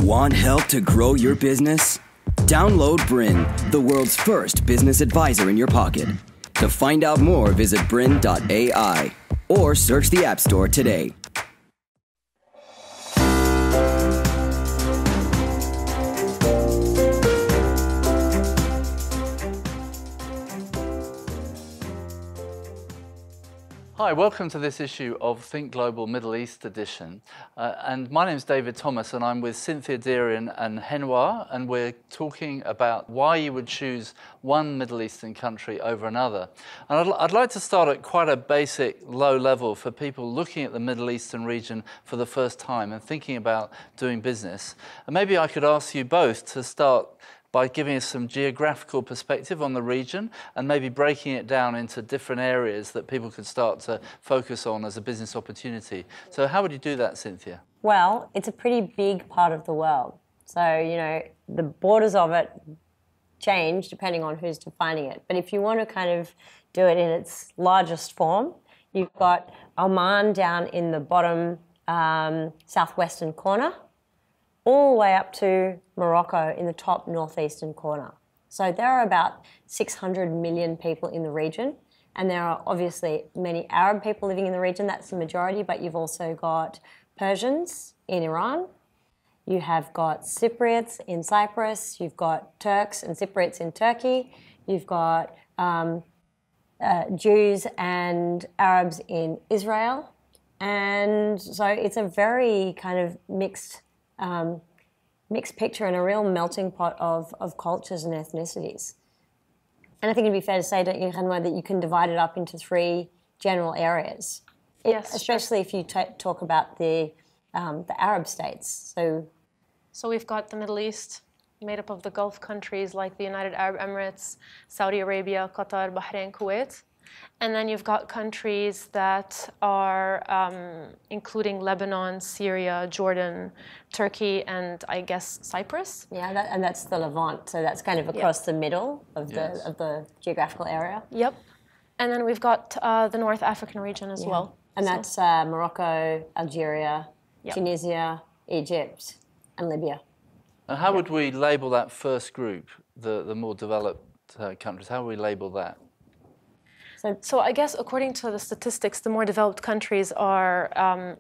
Want help to grow your business? Download BRiN, the world's first business advisor in your pocket. To find out more, visit BRiN.ai or search the App Store today. Hi, welcome to this issue of Think Global Middle East edition. And my name is David Thomas, and I'm with Cynthia, Dearin and Ghenwa, and we're talking about why you would choose one Middle Eastern country over another. And I'd like to start at quite a basic, low level for people looking at the Middle Eastern region for the first time and thinking about doing business. And maybe I could ask you both to start by giving us some geographical perspective on the region and maybe breaking it down into different areas that people could start to focus on as a business opportunity. So how would you do that, Cynthia? Well, it's a pretty big part of the world. So, you know, the borders of it change depending on who's defining it. But if you want to kind of do it in its largest form, you've got Oman down in the bottom southwestern corner, all the way up to Morocco in the top northeastern corner. So there are about 600 million people in the region, and there are obviously many Arab people living in the region, that's the majority, but you've also got Persians in Iran, you have got Cypriots in Cyprus, you've got Turks and Cypriots in Turkey, you've got Jews and Arabs in Israel, and so it's a very kind of mixed picture and a real melting pot of cultures and ethnicities. And I think it'd be fair to say, don't you, Ghenwa, that you can divide it up into three general areas. Yes. Especially if you talk about the Arab states. So we've got the Middle East made up of the Gulf countries like the United Arab Emirates, Saudi Arabia, Qatar, Bahrain, Kuwait. And then you've got countries that are including Lebanon, Syria, Jordan, Turkey, and I guess Cyprus. Yeah, and that's the Levant, so that's kind of across the middle of the geographical area. Yep. And then we've got the North African region as well. And that's Morocco, Algeria, Tunisia, Egypt, and Libya. And how would we label that first group, the more developed countries? How would we label that? So I guess according to the statistics, the more developed countries are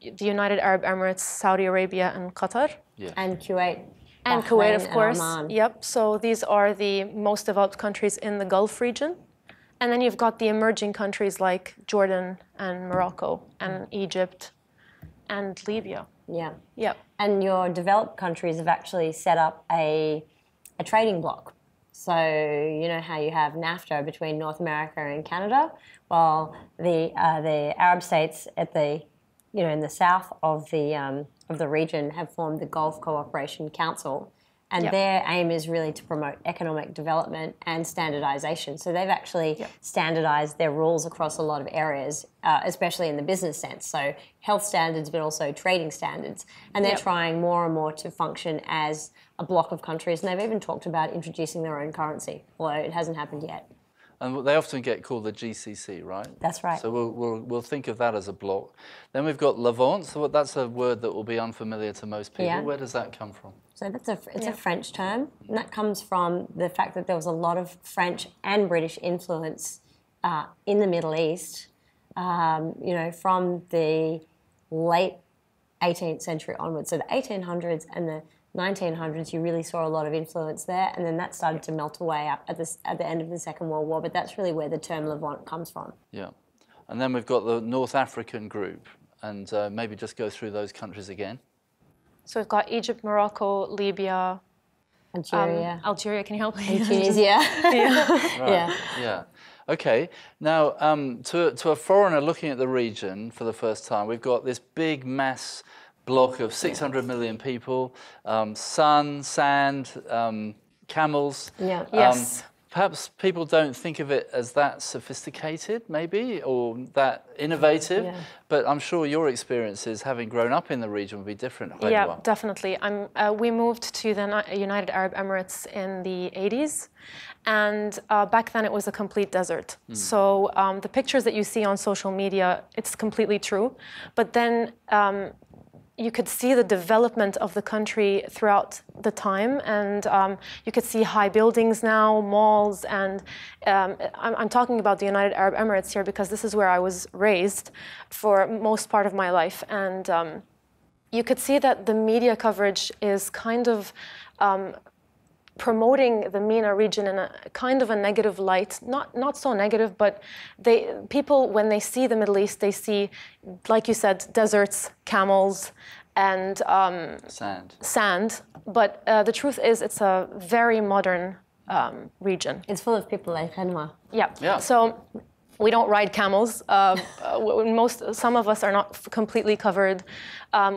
the United Arab Emirates, Saudi Arabia, and Qatar. Yeah. And Kuwait. And Kuwait, of course. Oman. Yep. So these are the most developed countries in the Gulf region. And then you've got the emerging countries like Jordan and Morocco and Egypt and Libya. Yeah. Yep. And your developed countries have actually set up a trading bloc. So you know how you have NAFTA between North America and Canada? Well, the Arab states at the, you know, in the south of the region have formed the Gulf Cooperation Council, and their aim is really to promote economic development and standardization. So they've actually standardized their rules across a lot of areas, especially in the business sense. So health standards, but also trading standards. And they're trying more and more to function as a block of countries. And they've even talked about introducing their own currency, although it hasn't happened yet. And they often get called the GCC, right? That's right. So we'll think of that as a block. Then we've got Levant. So that's a word that will be unfamiliar to most people. Yeah. Where does that come from? So it's a French term, and that comes from the fact that there was a lot of French and British influence in the Middle East, you know, from the late 18th century onwards. So the 1800s and the 1900s, you really saw a lot of influence there, and then that started to melt away at the end of the Second World War, but that's really where the term Levant comes from. Yeah. And then we've got the North African group, and maybe just go through those countries again. So we've got Egypt, Morocco, Libya, Algeria, can you help me? and Tunisia. Right. Yeah. Okay. Now, to a foreigner looking at the region for the first time, we've got this big mass block of 600 million people, sun, sand, camels. Yeah. Yes. Perhaps people don't think of it as that sophisticated, maybe, or that innovative, but I'm sure your experiences, having grown up in the region, would be different. Yeah, definitely. We moved to the United Arab Emirates in the 80s, and back then it was a complete desert. So the pictures that you see on social media, it's completely true, but then you could see the development of the country throughout the time, and you could see high buildings now, malls, and I'm talking about the United Arab Emirates here because this is where I was raised for most part of my life, and you could see that the media coverage is kind of promoting the MENA region in a kind of a negative light, not so negative, but people, when they see the Middle East, they see, like you said, deserts, camels, and sand. But the truth is, it's a very modern region. It's full of people like Ghenwa. Yeah. So we don't ride camels. Some of us are not completely covered.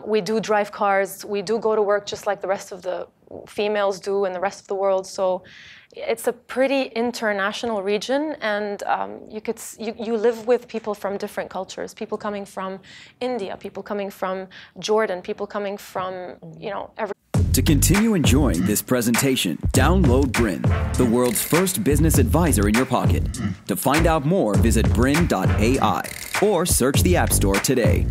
We do drive cars. We do go to work just like the rest of the females do in the rest of the world. So it's a pretty international region, and you live with people from different cultures. People coming from India, people coming from Jordan, people coming from every. To continue enjoying this presentation, download BRiN, the world's first business advisor in your pocket. To find out more, visit BRiN.ai or search the App Store today.